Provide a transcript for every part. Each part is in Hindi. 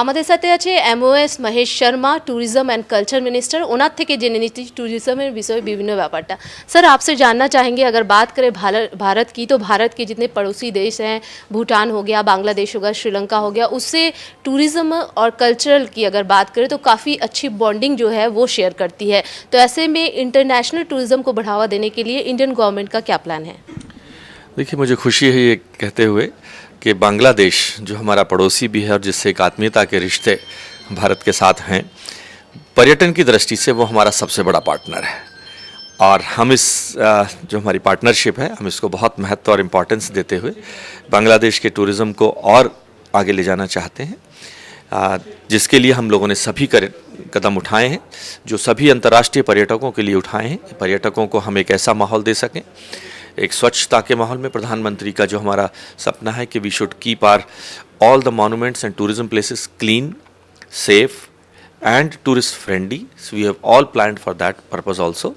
আমাদের সাথে আছে MOS Mahesh Sharma tourism and culture minister ওনার থেকে জেনে নিচ্ছি टूरिज्मेर বিষয়ে বিভিন্ন ব্যাপারটা। सर आपसे जानना चाहेंगे, अगर बात करें भारत की, तो भारत के जितने पड़ोसी देश हैं, भूटान हो गया, बांग्लादेश हो गया, श्रीलंका हो गया, उससे टूरिज्म और कल्चरल की अगर बात करें तो काफ़ी अच्छी बॉन्डिंग जो है वो शेयर करती है। तो ऐसे में इंटरनेशनल टूरिज्म को बढ़ावा देने के लिए इंडियन गवर्नमेंट का क्या प्लान है? देखिए, मुझे खुशी है ये कहते हुए कि बांग्लादेश जो हमारा पड़ोसी भी है और जिससे एक आत्मीयता के रिश्ते भारत के साथ हैं, पर्यटन की दृष्टि से वो हमारा सबसे बड़ा पार्टनर है। और हम इस जो हमारी पार्टनरशिप है, हम इसको बहुत महत्व और इम्पोर्टेंस देते हुए बांग्लादेश के टूरिज़्म को और आगे ले जाना चाहते हैं, जिसके लिए हम लोगों ने सभी कदम उठाए हैं, जो सभी अंतर्राष्ट्रीय पर्यटकों के लिए उठाए हैं। पर्यटकों को हम एक ऐसा माहौल दे सकें, एक स्वच्छता के माहौल में। प्रधानमंत्री का जो हमारा सपना है कि we should keep our all the monuments and tourism places clean, safe and tourist friendly. So we have all planned for that purpose also.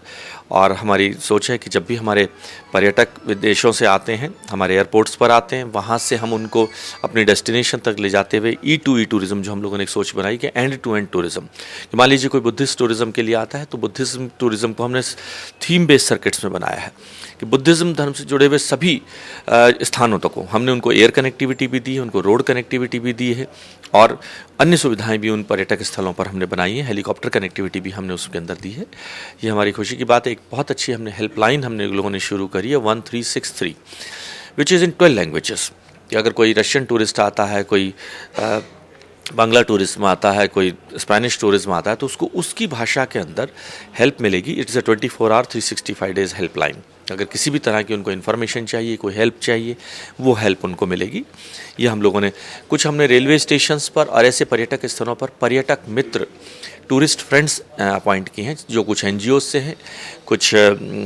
और हमारी सोच है कि जब भी हमारे पर्यटक विदेशों से आते हैं, हमारे एयरपोर्ट्स पर आते हैं, वहाँ से हम उनको अपनी डेस्टिनेशन तक ले जाते हुए E2E टूरिज़्म जो हम लोगों ने एक सोच बनाई कि एंड टू एंड टूरिज़्म। मान लीजिए कोई बुद्धिस्ट टूरिज़्म के लिए आता है, तो बुद्धिज़्म टूरिज़्म को हमने थीम बेस्ड सर्किट्स में बनाया है कि बुद्धिज़्म धर्म से जुड़े हुए सभी स्थानों तक को हमने उनको एयर कनेक्टिविटी भी दी है, उनको रोड कनेक्टिविटी भी दी है, और अन्य सुविधाएं भी उन पर्यटक स्थलों पर हमने बनाई है। हेलीकॉप्टर कनेक्टिविटी भी हमने उसके अंदर दी है। ये हमारी खुशी की बात है। एक बहुत अच्छी हमने हेल्पलाइन हमने लोगों ने शुरू करी है 1363, विच इज़ इन 12 लैंग्वेजेस। कि अगर कोई रशियन टूरिस्ट आता है, कोई बांग्ला टूरिज्म आता है, कोई स्पेनिश टूरिज्म आता है, तो उसको उसकी भाषा के अंदर हेल्प मिलेगी। It's a 24 hour 365 days helpline. अगर किसी भी तरह की उनको इन्फॉर्मेशन चाहिए, कोई हेल्प चाहिए, वो हेल्प उनको मिलेगी। ये हम लोगों ने कुछ हमने रेलवे स्टेशंस पर और ऐसे पर्यटक स्थलों पर पर्यटक मित्र टूरिस्ट फ्रेंड्स अपॉइंट किए हैं, जो कुछ NGOs से हैं, कुछ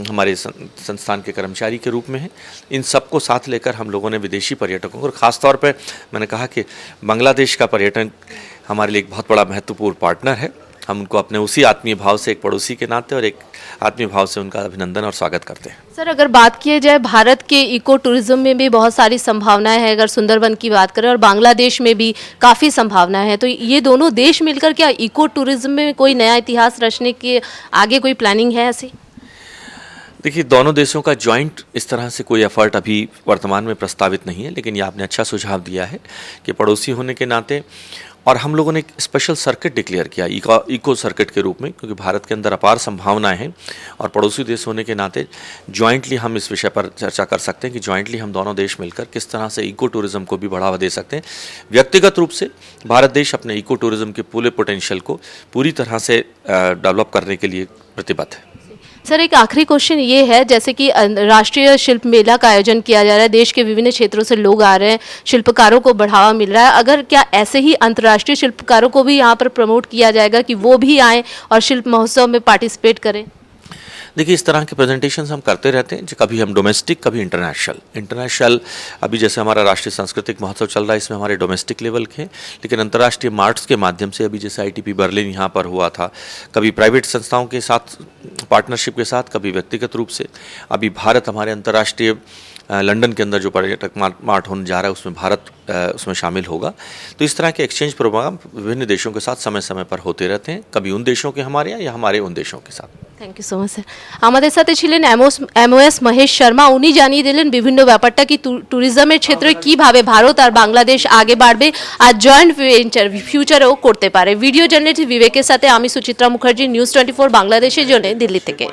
हमारे संस्थान के कर्मचारी के रूप में हैं। इन सबको साथ लेकर हम लोगों ने विदेशी पर्यटकों को, और ख़ास तौर पे मैंने कहा कि बांग्लादेश का पर्यटन हमारे लिए एक बहुत बड़ा महत्वपूर्ण पार्टनर है। हम उनको अपने उसी आत्मीय भाव से, एक पड़ोसी के नाते और एक आत्मीय भाव से उनका अभिनंदन और स्वागत करते हैं। सर, अगर बात की जाए भारत के इको टूरिज्म में भी बहुत सारी संभावनाएं हैं। अगर सुंदरवन की बात करें, और बांग्लादेश में भी काफ़ी संभावनाएं हैं, तो ये दोनों देश मिलकर क्या इको टूरिज्म में कोई नया इतिहास रचने के आगे कोई प्लानिंग है ऐसी? देखिए, दोनों देशों का जॉइंट इस तरह से कोई एफर्ट अभी वर्तमान में प्रस्तावित नहीं है, लेकिन ये आपने अच्छा सुझाव दिया है कि पड़ोसी होने के नाते, और हम लोगों ने एक स्पेशल सर्किट डिक्लेयर किया इको सर्किट के रूप में, क्योंकि भारत के अंदर अपार संभावनाएं हैं, और पड़ोसी देश होने के नाते जॉइंटली हम इस विषय पर चर्चा कर सकते हैं कि जॉइंटली हम दोनों देश मिलकर किस तरह से इको टूरिज्म को भी बढ़ावा दे सकते हैं। व्यक्तिगत रूप से भारत देश अपने इको टूरिज्म के पूरे पोटेंशियल को पूरी तरह से डेवलप करने के लिए प्रतिबद्ध है। सर, एक आखिरी क्वेश्चन ये है, जैसे कि राष्ट्रीय शिल्प मेला का आयोजन किया जा रहा है, देश के विभिन्न क्षेत्रों से लोग आ रहे हैं, शिल्पकारों को बढ़ावा मिल रहा है, अगर क्या ऐसे ही अंतर्राष्ट्रीय शिल्पकारों को भी यहाँ पर प्रमोट किया जाएगा कि वो भी आएँ और शिल्प महोत्सव में पार्टिसिपेट करें? देखिए, इस तरह के प्रेजेंटेशंस हम करते रहते हैं, कभी हम डोमेस्टिक, कभी इंटरनेशनल। अभी जैसे हमारा राष्ट्रीय सांस्कृतिक महोत्सव चल रहा है, इसमें हमारे डोमेस्टिक लेवल के, लेकिन अंतर्राष्ट्रीय मार्ट्स के माध्यम से, अभी जैसे ITP बर्लिन यहाँ पर हुआ था, कभी प्राइवेट संस्थाओं के साथ पार्टनरशिप के साथ, कभी व्यक्तिगत रूप से। अभी भारत हमारे अंतर्राष्ट्रीय लंदन के अंदर जो पर्यटक मार्ट होने जा रहा है, उसमें भारत उसमें शामिल होगा। तो इस तरह के एक्सचेंज प्रोग्राम विभिन्न देशों के साथ समय समय पर होते रहते हैं, कभी उन देशों के हमारे या हमारे उन देशों के साथ। Thank you so much sir. আমাদের সাথে ছিলেন এমওএস মহেশ শর্মা। উনি জানিয়ে দিলেন বিভিন্ন ব্যাপারটা কি ট্যুরিজমের ক্ষেত্রে কিভাবে ভারত আর বাংলাদেশ আগে বাড়বে আর জয়েন্ট ভেঞ্চার ফিউচারেও করতে পারে। ভিডিও জার্নালিস্ট বিবেকের সাথে আমি সুচিত্রা মুখার্জি, নিউজ 24 বাংলাদেশের জন্য দিল্লি থেকে।